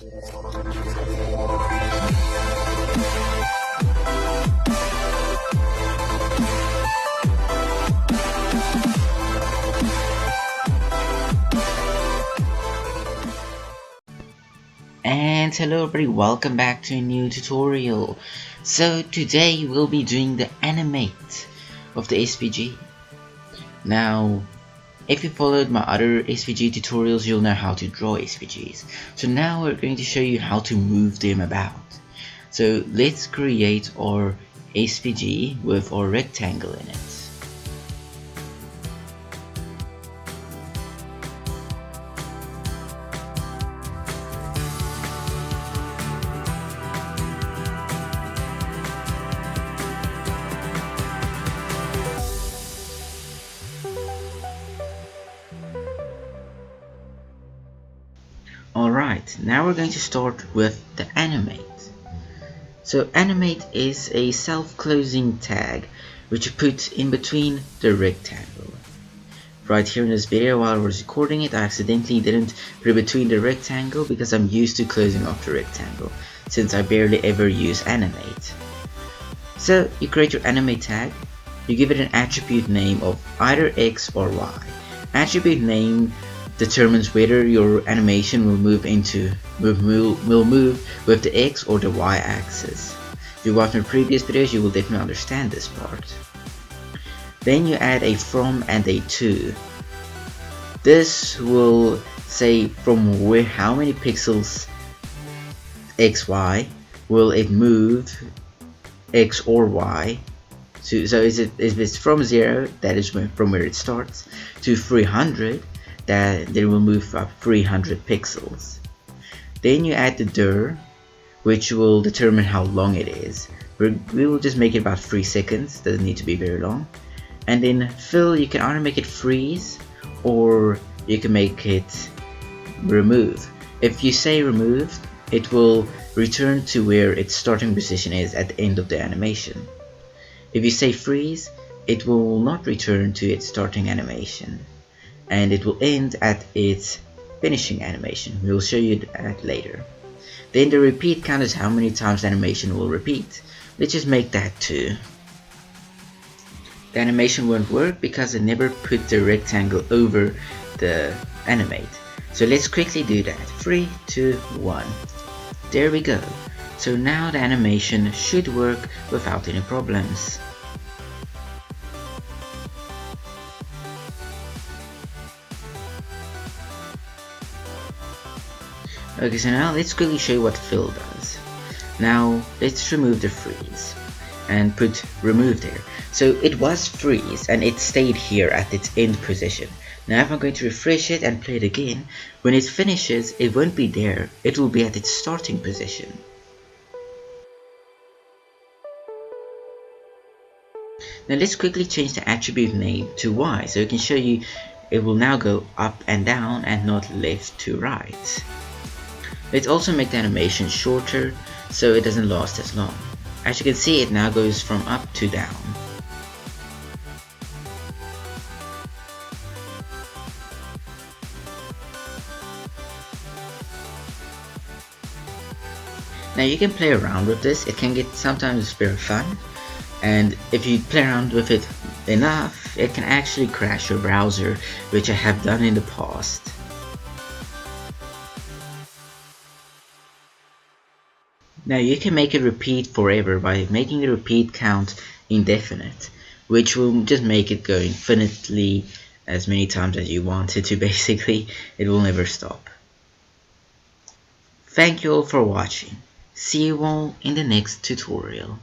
And hello everybody, welcome back to a new tutorial. So today we'll be doing the animate of the SVG. Now if you followed my other SVG tutorials, you'll know how to draw SVGs. So now we're going to show you how to move them about. So let's create our SVG with our rectangle in it. Alright, now we're going to start with the animate. So animate is a self-closing tag which you put in between the rectangle. Right here in this video, while I was recording it, I accidentally didn't put it between the rectangle because I'm used to closing off the rectangle since I barely ever use animate. So you create your animate tag, you give it an attribute name of either X or Y. Attribute name determines whether your animation will move with the X or the Y axis. If you watched my previous videos, you will definitely understand this part. Then you add a from and a to. This will say from how many pixels XY will it move X or Y. So if it's from 0, that is from where it starts, to 300, that they will move up 300 pixels. Then you add the dir, which will determine how long it is. We will just make it about 3 seconds, doesn't need to be very long. And then fill, you can either make it freeze or you can make it remove. If you say remove, it will return to where its starting position is at the end of the animation. If you say freeze, it will not return to its starting animation, and it will end at its finishing animation. We will show you that later. Then the repeat count is how many times the animation will repeat. Let's just make that 2. The animation won't work because I never put the rectangle over the animate. So let's quickly do that. 3, 2, 1. There we go. So now the animation should work without any problems. Okay, so now let's quickly show you what fill does. Now let's remove the freeze and put remove there. So it was freeze and it stayed here at its end position. Now if I'm going to refresh it and play it again, when it finishes it won't be there, it will be at its starting position. Now let's quickly change the attribute name to Y so I can show you it will now go up and down and not left to right. Let's also make the animation shorter so it doesn't last as long. As you can see, it now goes from up to down. Now you can play around with this, it can get sometimes very fun, and if you play around with it enough, it can actually crash your browser, which I have done in the past. Now you can make it repeat forever by making the repeat count indefinite, which will just make it go infinitely as many times as you want it to. Basically, it will never stop. Thank you all for watching. See you all in the next tutorial.